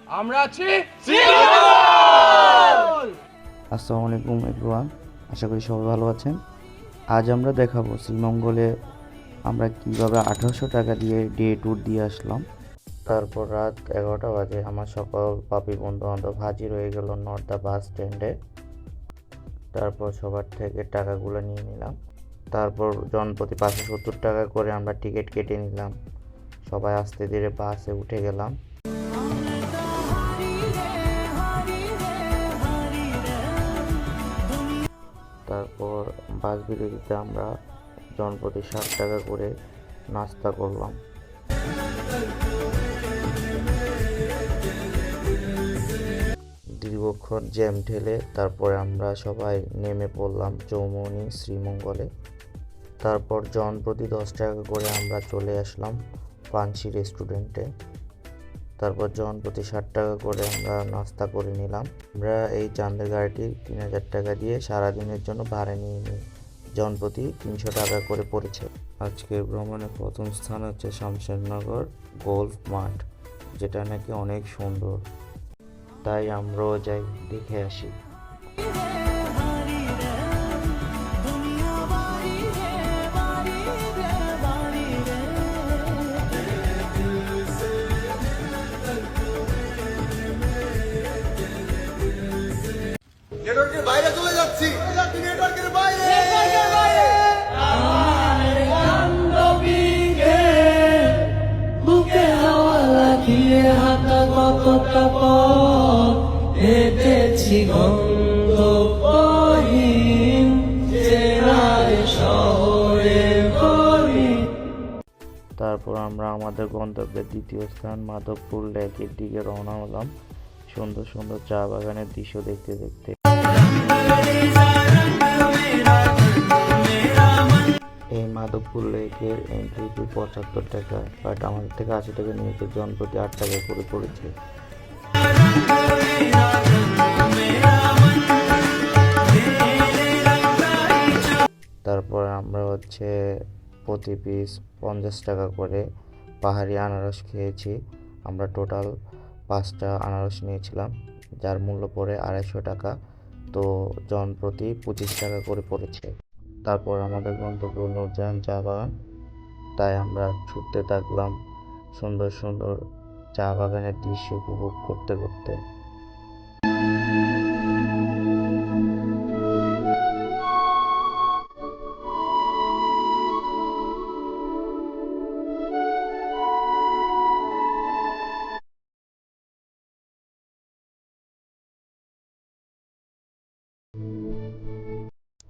আমরা আছি শ্রীমঙ্গল। আসসালামু আলাইকুম এভরিওয়ান, আশা করি সবাই ভালো আছেন। আজ আমরা দেখাবো শ্রীমঙ্গলে আমরা কিভাবে 1800 টাকা দিয়ে ডে ট্যুর দিয়ে আসলাম। তারপর রাত 11টা বাজে আমার সকল পাপি বন্ধু বান্ধব হাজির হয়ে গেল নর্দা বাস স্ট্যান্ডে। তারপর সবার থেকে টাকাগুলো নিয়ে নিলাম। তারপর জনপ্রতি 570 টাকা করে আমরা টিকিট কেটে নিলাম। সবাই আস্তে ধীরে বাসে উঠে গেলাম। তারপর বাস বিরতিতে আমরা জনপ্রতি 60 টাকা করে নাস্তা করলাম। দীর্ঘক্ষণ জ্যাম ঠেলে তারপরে আমরা সবাই নেমে পড়লাম চৌমনি শ্রীমঙ্গলে। তারপর জনপ্রতি 10 টাকা করে আমরা চলে আসলাম পানসি রেস্টুরেন্টে। তারপর জনপ্রতি 60 টাকা করে আমরা নাস্তা করে নিলাম। আমরা এই চাঁদের গাড়িটি 3000 টাকা দিয়ে সারাদিনের জন্য ভাড়া নিয়ে নিই। জনপ্রতি 300 টাকা করে পড়েছে। আজকের ভ্রমণের প্রথম স্থান হচ্ছে শামশেরনগর গোল্ফ মাঠ, যেটা নাকি অনেক সুন্দর, তাই আমরাও যাই, দেখে আসি। নেটওয়ার্কের বাইরে চলে যাচ্ছি, নেটওয়ার্কের বাইরে। বুকে হাওয়া লাগিয়ে হাতা কতটা পথ হেঁটেছি গন্তব্যহীন চেনায় শহরের গলি। তারপর আমরা আমাদের গন্তব্যের দ্বিতীয় স্থান মাধবপুর লেকের দিকে রওনা হলাম, সুন্দর সুন্দর চা বাগানের দৃশ্য দেখতে দেখতে। এই মাধবপুর লেকের এন্ট্রি ফি 75 টাকা, বাট আমাদের থেকে 80 টাকা নিয়েছে। জনপ্রতি 8 টাকা করে পড়েছে। তারপর আমরা প্রতি পিস 50 টাকা করে পাহাড়ি আনারস খেয়েছি। আমরা টোটাল 5টা আনারস নিয়েছিলাম, যার মূল্য পড়ে 250 টাকা। তো জনপ্রতি 25 টাকা করে পড়েছে। তারপর আমাদের গন্তব্য নূরজাহান চা বাগান, তাই আমরা ছুটতে থাকলাম সুন্দর সুন্দর চা বাগানের দৃশ্য উপভোগ করতে করতে।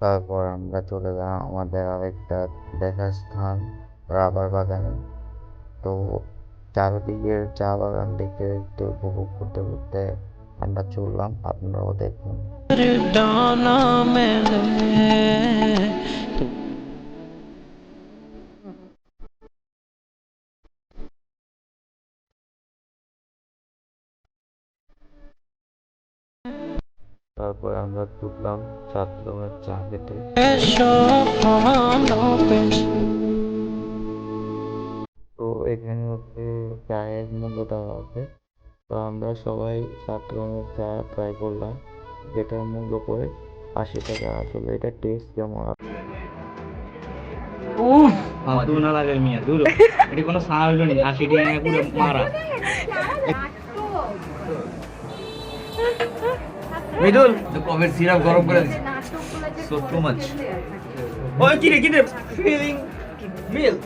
তারপর আমরা চলে গেলাম আমাদের আরেকটা দেখার স্থান রাবার বাগানে। তো চারিদিকের চা বাগান দেখতে দেখতে উপভোগ করতে করতে আমরা চললাম, আপনারাও দেখুন। ডানা মেলে তারপর আমরা ঢুকলাম ছাত্রমের চা খেতে। এসো ভালোবেসে। তো এখানে চায়ের মূল্য দেওয়া আছে। তো আমরা সবাই ছাত্রমের চা ট্রাই করলাম, যেটার মূল্য পড়ে 80 টাকা। আসলে এটা টেস্ট কেমন উফ ফালতু না লাগে মিয়া দূর এটি কোনো চা হইল নি 80 টাকা পুরো মারা মিদুল তো কফির সিরাপ গরম করে দিছি সো টু মাচ ওই কি রে ফিলিং মিল।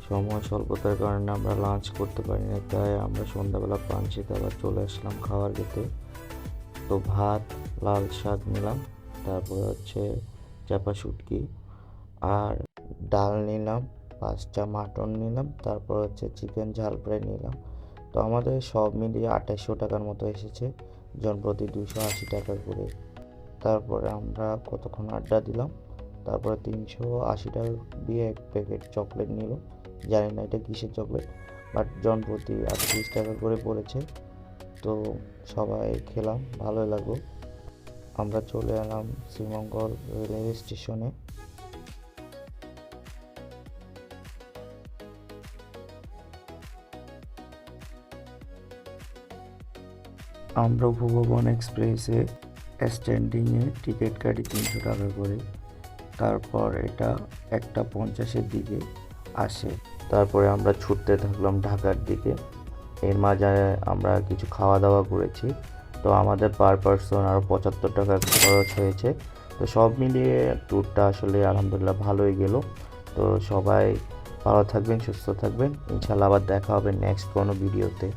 সময় স্বল্পতার কারণে আমরা লাঞ্চ করতে পারি না, তাই আমরা সন্ধ্যাবেলা পানসিতে আবার চলে আসলাম খাবার খেতে। তো ভাত, লাল শাক নিলাম, তারপর চাপা শুটকি, আর ডাল নিলাম, 5টা মাটন নিলাম, তারপর চিকেন ঝাল ফ্রাই নিলাম। তো আমাদের সব মিলিয়ে 2800 টাকার মতো এসেছে, জনপ্রতি 280 টাকা করে। তারপরে আমরা কতক্ষণ আড্ডা দিলাম। তারপরে 380 টাকা দিয়ে এক প্যাকেট চকলেট নিল, জানি না এটা কিসের চকলেট, বাট জনপ্রতি 38 টাকা করে পড়েছে। তো সবাই খেলাম, ভালোই লাগলো। আমরা চলে এলাম শ্রীমঙ্গল রেলওয়ে স্টেশনে। আমরা উপভবন এক্সপ্রেসে স্ট্যান্ডিংয়ে টিকিট কাটি 300 টাকা করে। তারপর এটা 1:50-এর দিকে আসে। তারপরে আমরা ছুটতে থাকলাম ঢাকার দিকে। এর মাঝে আমরা কিছু খাওয়া দাওয়া করেছি। তো আমাদের পার পারসন আরও 75 টাকা খরচ হয়েছে। তো সব মিলিয়ে ট্যুরটা আসলে আলহামদুলিল্লাহ ভালোই গেল। তো সবাই ভালো থাকবেন, সুস্থ থাকবেন। ইনশাআল্লাহ আবার দেখা হবে নেক্সট কোনো ভিডিওতে।